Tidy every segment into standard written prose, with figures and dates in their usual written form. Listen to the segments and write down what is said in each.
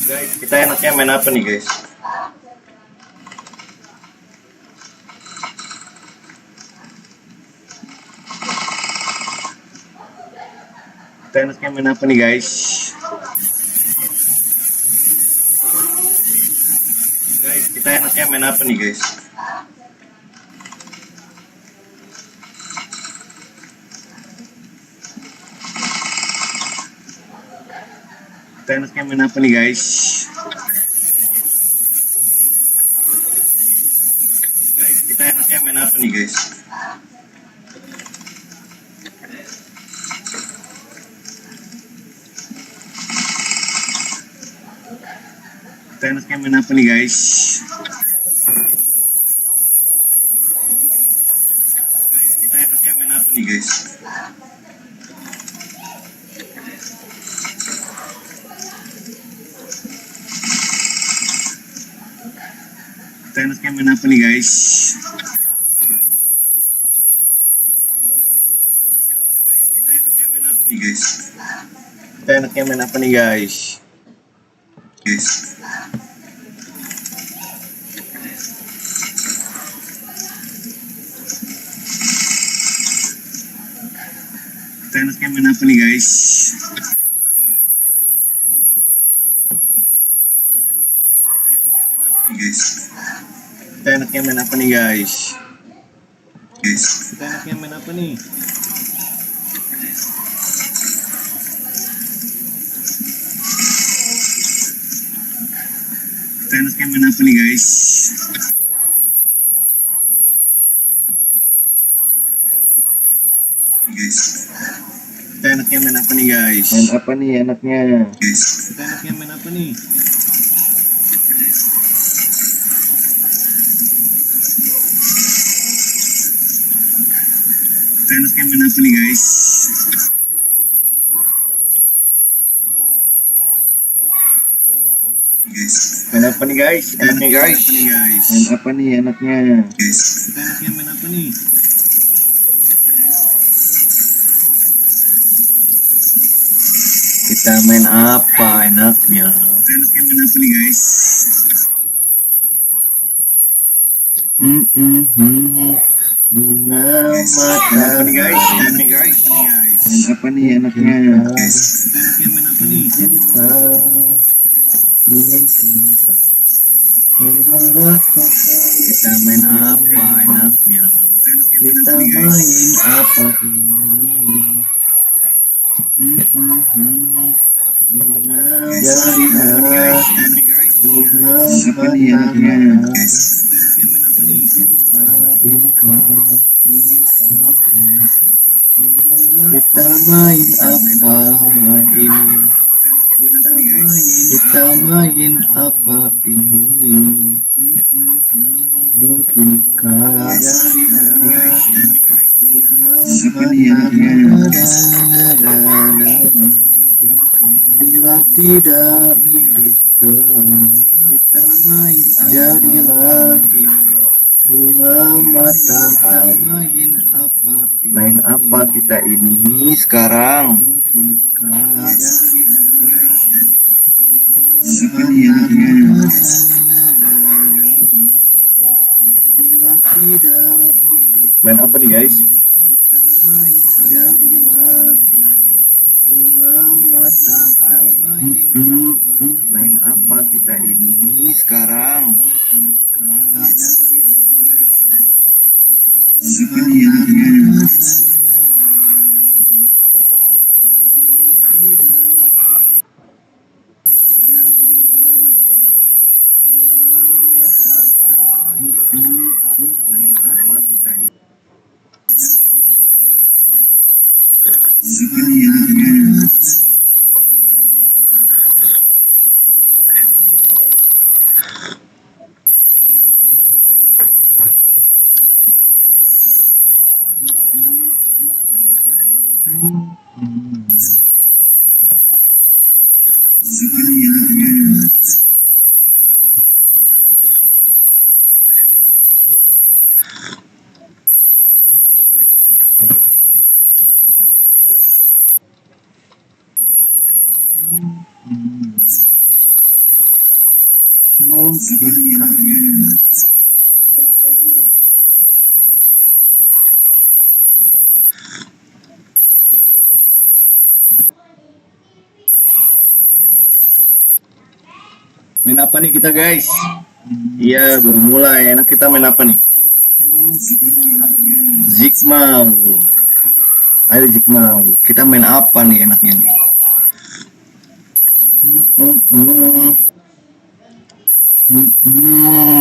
Guys, kita enaknya main apa nih guys? Kita enaknya main apa nih guys? Guys, kita enaknya main apa nih guys? Kita enaknya main apa nih guys? Guys, kita enaknya main apa nih guys? Kita enaknya main apa nih guys? Kita enaknya main apa nih guys? Kita enaknya main apa nih guys? Kita enaknya main apa nih guys? Guys. Kita enaknya main apa nih guys? Kita enaknya main apa nih guys? Kita enaknya main apa nih? Kita enaknya main apa nih guys? Kita enaknya main apa nih guys? Main apa nih enaknya? Kita enaknya main apa nih? Kita enaknya main apa nih guys? Main apa nih guys? Enaknya guys. Main apa nih enaknya? Kita enaknya main apa nih? Kita main apa enaknya? Kita enaknya main apa nih guys? Bunga matahari guys. Main apa nih enaknya? Kita enaknya main apa nih? Kita main apa enaknya? Kita main apa ini? Jadilah bunga matahari. Kita main apa ini? Kita main apa ini? Mungkinkah bila tidak milikkan, kita main jadilah ini bunga matahari. Main apa kita ini sekarang? Main apa nih guys? Main apa kita ini sekarang? Main apa kita ini? mungkin. Main apa nih kita guys? Iya baru mulai. Enak kita main apa nih? Zigmau. Ayo Zigmau. Kita main apa nih enaknya nih?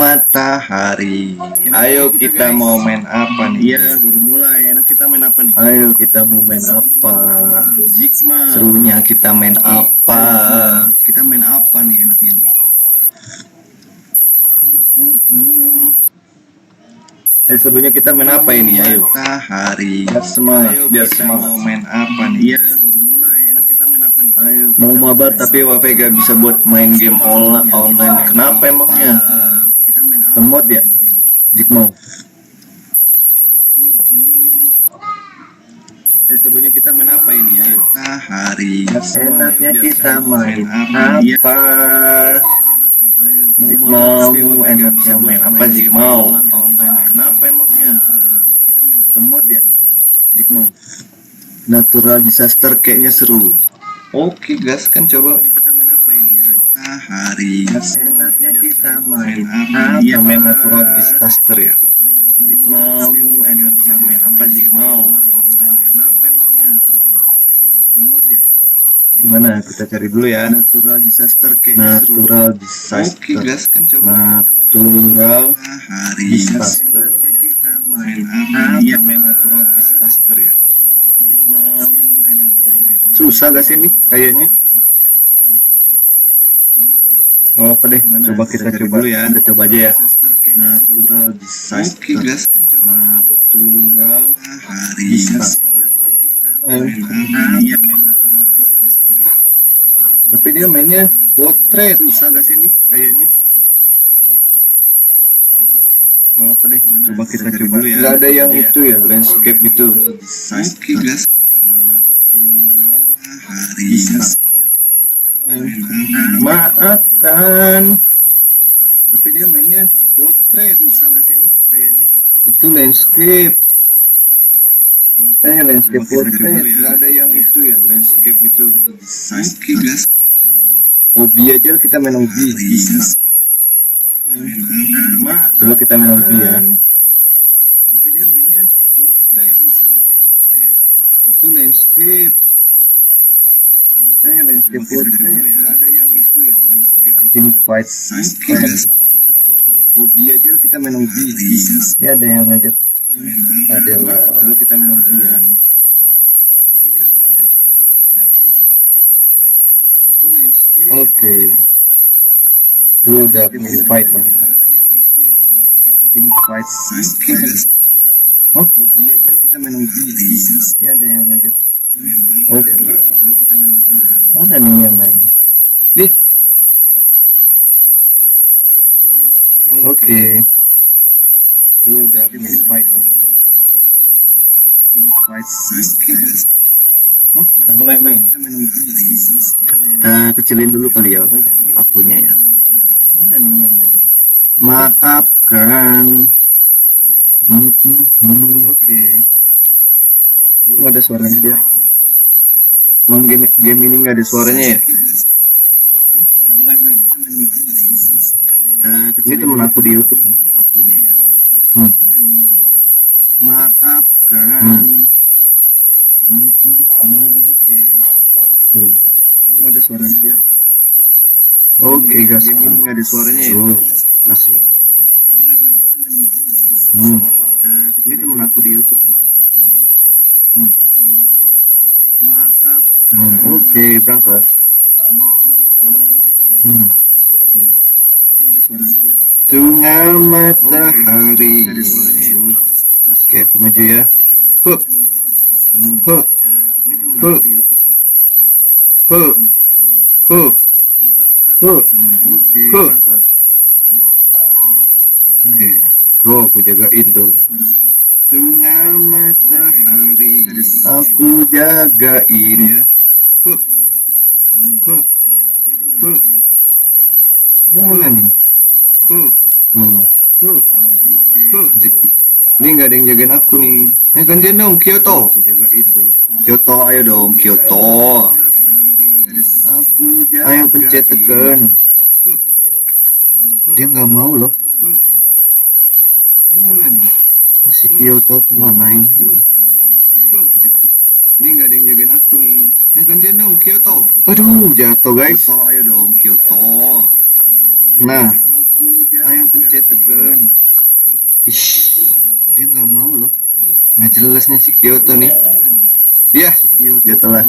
Matahari. Ayo kita mau main apa nih? Iya baru mulai. Enak kita main apa nih? Ayo kita mau main apa? Zigmau. Serunya kita main apa? Kita main apa nih enaknya nih? Serunya kita main apa ini? Ayo. Matahari. Biar semangat. Biar semangat. Mau main apa nih? Iya. Mulai. Enak kita main apa nih? Ayo. Mau mabar tapi wifi gak bisa buat main game online. Kenapa emangnya? Kita main apa? Lemot ya? Zigmau. Serunya kita main apa ini? Ayo. Matahari. Enaknya kita main apa? Zigmau, enaknya main apa Zigmau? Online. Kenapa emangnya? Lemot ya? Zigmau. Natural disaster kayaknya seru. Oke gas kan coba. Kita main apa ini? Ayo. Matahari. Enaknya kita main apa? Iya main natural disaster ya. Zigmau, enaknya main apa Zigmau? Online. Kenapa emangnya? Lemot ya? Gimana kita cari dulu ya. Natural disaster kayaknya natural seru. Disaster. Oke gas kan coba. Natural disaster. Main natural disaster ya. Susah gak sih ini kayaknya? Oh apa deh? Coba kita coba dulu ya. Kita coba aja ya. Natural disaster. Oke gas kan coba. Natural disaster. Tapi dia mainnya portrait. Susah gak sih ini kayaknya? Oh apa deh? Coba kita coba dulu ya. Gak ada yang itu ya, landscape gitu. Oke guys. Maafkan. Tapi dia mainnya portrait. Susah gak sih ini kayaknya? Itu landscape. Landscape portrait. Gak ada yang itu ya, landscape gitu. Oke guys. Hobi aja kita main hobi. Coba kita main hobi ya. Tapi dia mainnya portrait. Susah gak sih ini kayaknya? Itu landscape. Landscape portrait. Gak ada yang itu ya, landscape gitu. Invite. Hobi aja kita main hobi. Ya ada yang ngajak. Ada lah. Coba kita main hobi ya. Oke. Itu udah invite teman. Invite. Oh? Kita main hobi. Ya ada yang ngajak. Oke. Kita main hobi ya. Mana nih yang lainnya? Nih. Oke. Itu udah invite teman. Invite. Oh, kita mulai main. Kita kecilin dulu kali ya akunya ya. Mana nih yang lainnya? Maafkan. Oke. Kok ada suaranya dia? Emang game ini nggak ada suaranya ya? Oh, kita mulai main. Ini temen aku di YouTube akunya ya. Maafkan. Oke. Tuh. Kok ada suaranya dia? Oke guys, ini nggak ada suaranya ya? Kasih. Ini temen aku di YouTube. Oke, berangkat. Ada suaranya dia. Tengah matahari. Oke, aku maju ya. Huh. Huh. Huh. Huh. Huh. Huh. Huh. Oke, tuh aku jagain tuh. Tengah matahari, aku jagain ya. Mana nih? Hmm. Ini nggak ada yang jagain aku nih. Gantian dong, Kyoto. Aku jagain tuh. Kyoto, ayo dong, Kyoto. Ayo pencet tekan. Dia nggak mau loh. Mana nih? Si Kyoto kemana ini? Ini nggak ada yang jagain aku nih. Gantian dong, Kyoto. Aduh, jatuh guys. Kyoto, ayo dong, Kyoto. Nah, ayo pencet tekan. Ish, dia nggak mau loh. Nggak jelas nih si Kyoto nih. Iya, si Kyoto. Ya telah.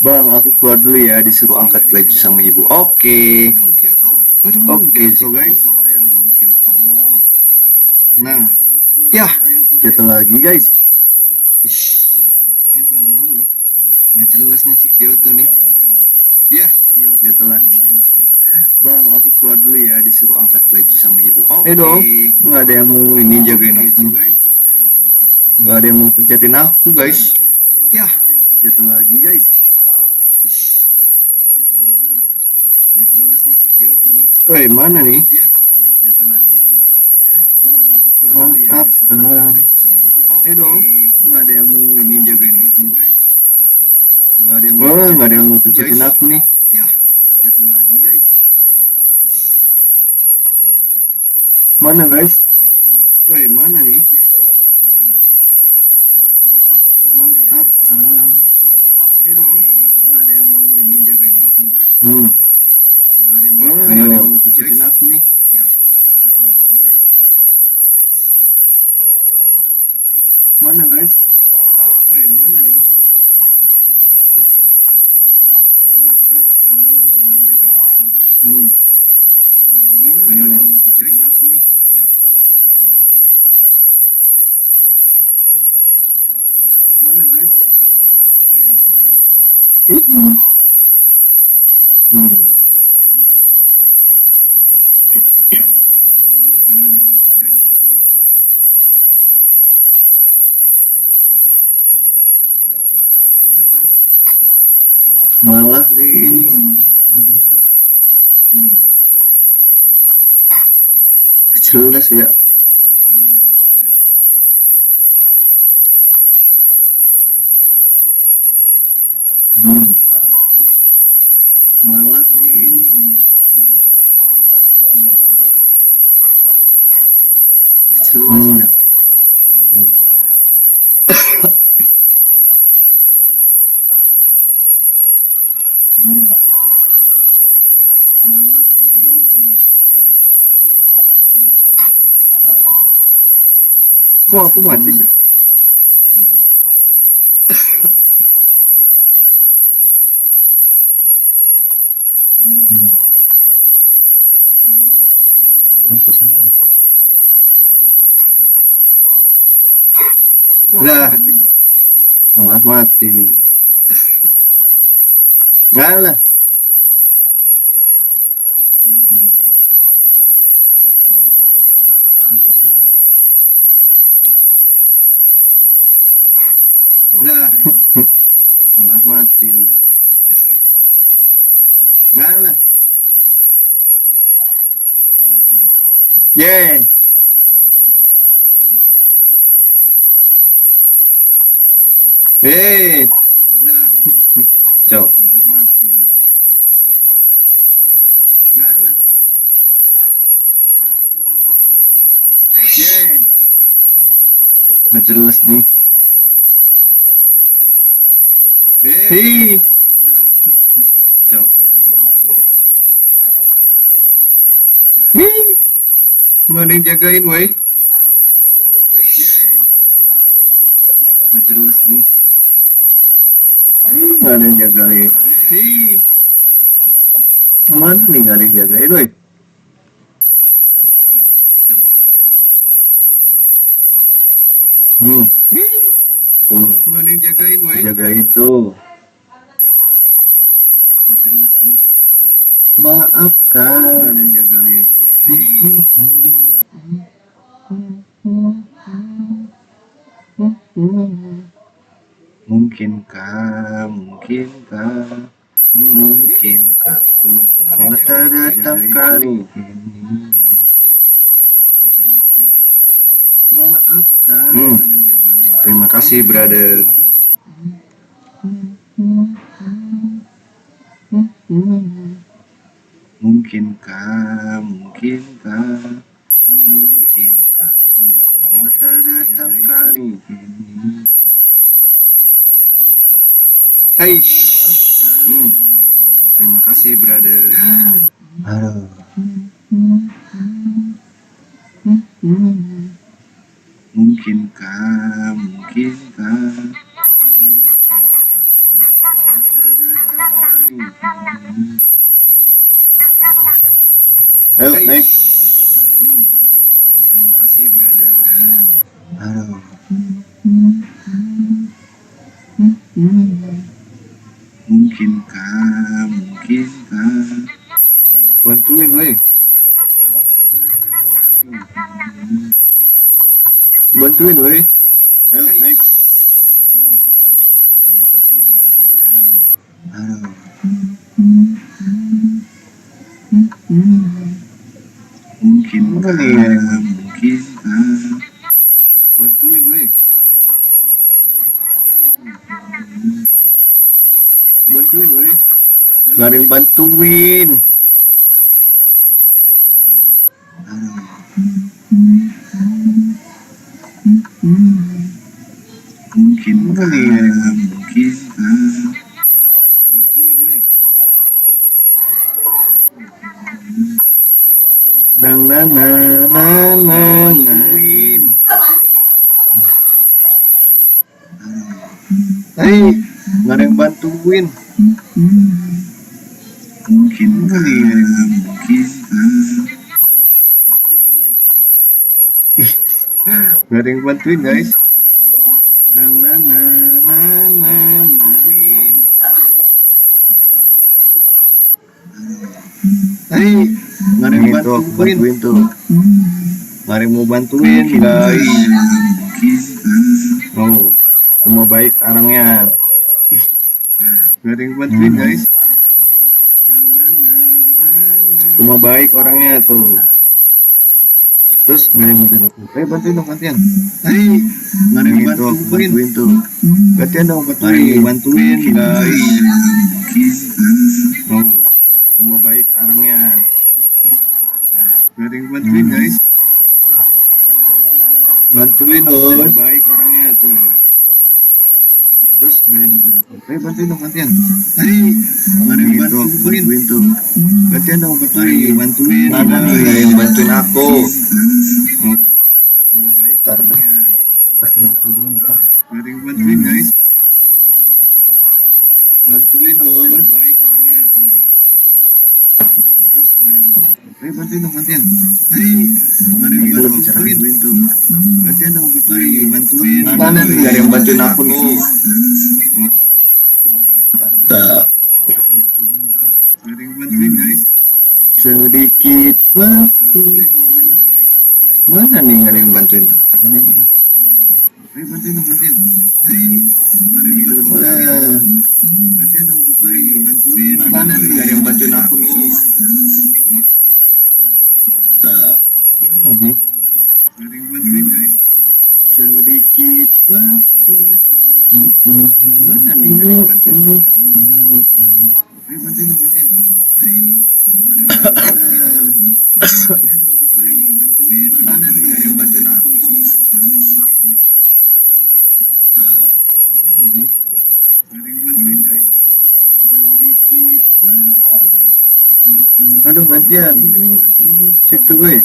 Bang, aku keluar dulu ya. Disuruh angkat baju sama ibu. Oke. Oke, guys. Ayo dong, Kyoto. Nah, ya, jatuh lagi guys. Ish, dia nggak mau loh. Nggak jelas nih si Kyoto nih. Iya, si Kyoto. Ya telah. Bang, aku keluar dulu ya. Disuruh angkat baju sama ibu. Oke. Dong. Nggak ada yang mau ini jagain aku. Nggak ada yang mau pencetin aku guys. Ya, jatuh lagi guys. Ish, dia nggak mau loh. Nggak jelas nih si Kyoto nih. Woi, mana nih? Ya, jatuh lagi. Bang, aku keluar dulu ya. Disuruh angkat baju sama ibu. Oke. Dong. Nggak ada yang mau ini jagain aku. Nggak ada yang mau. Nggak ada yang mau pencetin aku nih. Ya, jatuh lagi guys. Mana guys? Woi, mana nih? Maafkan. Dong. Nggak ada yang mau ini jagain aku. Nggak ada yang mau. Nggak ada yang mau pencetin aku nih. Mana guys? Woi, mana nih? Hmm. Nggak ada yang mau pencetin aku nih. Mana guys? Woi, mana nih? Hmm. Malah di ini. Hmm. Jelas ya. Hmm. Malah di ini. Jelas ya. Hmm. Hmm. Malah di ini. Kok aku mati sih? Hmm. Apa salah? Lah, malah mati. Ngalah. Lah, malah mati. Ngalah. Yeah. Eh. Lah. Cok. Malah mati. Ngalah. Yeah. Nggak jelas nih. Hei. Cok. Hei. Nggak ada yang jagain, woi. Nggak jelas nih. Nggak ada yang jagain. Hei. Mana nih nggak ada yang jagain, woi. Hmm. Tuh. Nggak ada yang jagain, woi. Jagain tuh. Nggak jelas nih. Maafkan. Nggak ada yang jagain. Mungkinkah, mungkinkah Mungkinkah kau tak datang kali ini? Maafkan. Terima kasih, brother. Mungkinkah, mungkinkah kau tak datang kali ini? Hai. Terima kasih, brother. Aduh. Mungkinkah ayo naik. Terima kasih, brother. Aduh. Mungkinkah bantuin, weh. Bantuin, weh. Ayo naik. Terima kasih, brother. Aduh. Mungkinkah bantuin, weh. Bantuin, weh. Nggak ada yang bantuin. Mungkinkah bantuin, weh. Dang na na na na bantuin. Hai, nggak ada yang bantuin. Mungkinkah nggak ada yang bantuin, guys. Dang na na na na bantuin. Hai, nggak ada yang bantuin tuh. Nggak ada yang mau bantuin, guys. Oh, cuma baik orangnya. Nggak ada yang bantuin, guys. Cuma baik orangnya tuh. Terus nggak ada yang bantuin aku. Bantuin dong, gantian. Hai, nggak ada yang bantuin tuh. Gantian dong, bantuin, guys. Oh, cuma baik orangnya. Nggak ada yang bantuin, guys. Bantuin dong. Baik orangnya tuh. Terus nggak ada yang bantuin aku. Bantuin dong, gantian. Hai, nggak ada yang bantuin tuh. Gantian dong, bantuin. Mana nih nggak ada yang bantuin aku? Cuma baik orangnya. Kasih lampu dulu. Nggak ada yang bantuin, guys. Bantuin dong. Baik orangnya tuh. Terus nggak ada yang bantuin dong, gantian. Hai, nggak ada yang bantuin tuh. Gantian dong, bantuin. Mana nih nggak ada yang bantuin aku nih? Tak. Nggak ada yang bantuin, guys. Sedikit waktu. Mana nih nggak ada yang bantuin? Bantuin dong, gantian. Hai, nggak ada yang bantuin. Gantian dong, bantuin. Mana nih nggak ada yang bantuin aku nih? Tak. Mana nih? Nggak ada yang bantuin, guys. Sedikit waktu. Mana nih nggak ada yang bantuin? Bantuin dong, gantian. Hai, nggak ada yang bantuin. Mana nih nggak ada yang bantuin aku nih? Nggak ada yang bantuin, guys. Sedikit waktu. Aduh, gantian. Situ gue.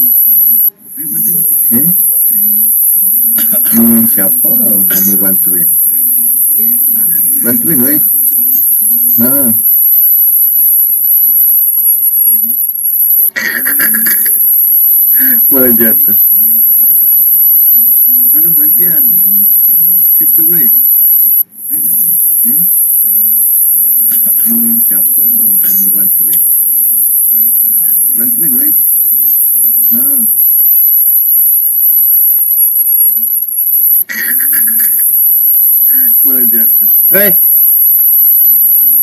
Siapa mau bantuin? Bantuin, gue. Nah. Malah jatuh. Aduh, gantian. Situ gue. Siapa mau bantuin? Bantuin, gue. Nah. Malah jatuh.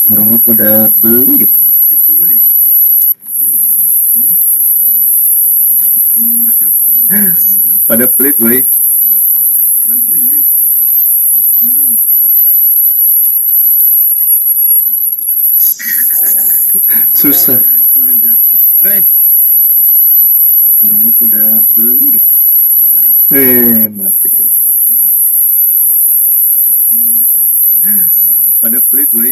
Orang pada pelit. Pada pelit, boy. Susah. Orang pada pelit. Mati. Pada pelit, boy.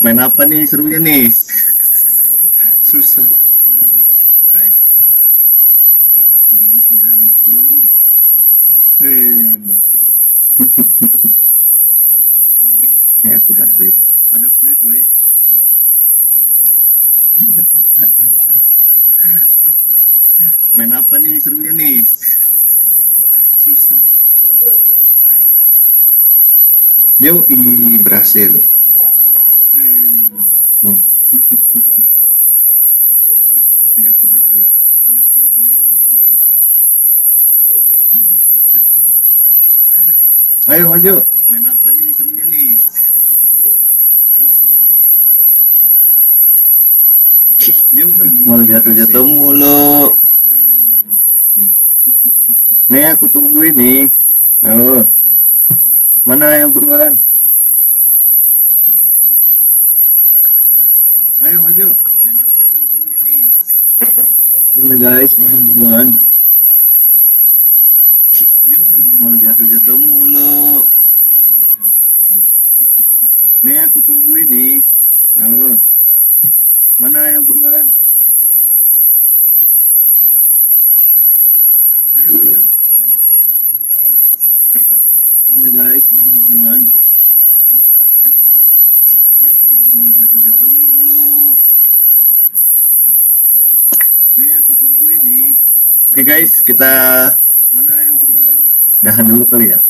Main apa nih serunya nih? Susah. Udah pelit. Mati. Ini aku bantuin. Pada pelit, boy. Main apa nih serunya nih? Susah. Yoi, berhasil. Hmm. Ini aku bantuin. Pada pelit, boy. Ayo maju. Main apa nih serunya nih? Susah. Mau jatuh-jatuh mulu. Nih aku tungguin nih. Oh, mana yang buruan? Ayo maju. Main apa nih serunya nih? Mana guys, mana buruan? Mau jatuh-jatuh mulu. Nih aku tungguin nih. Oh, mana yang buruan? Ayo maju. Mana guys, mana buruan? Mau jatuh-jatuh mulu. Nih aku tungguin nih. Oke guys, kita mana yang buruan? Dahan dulu kali ya.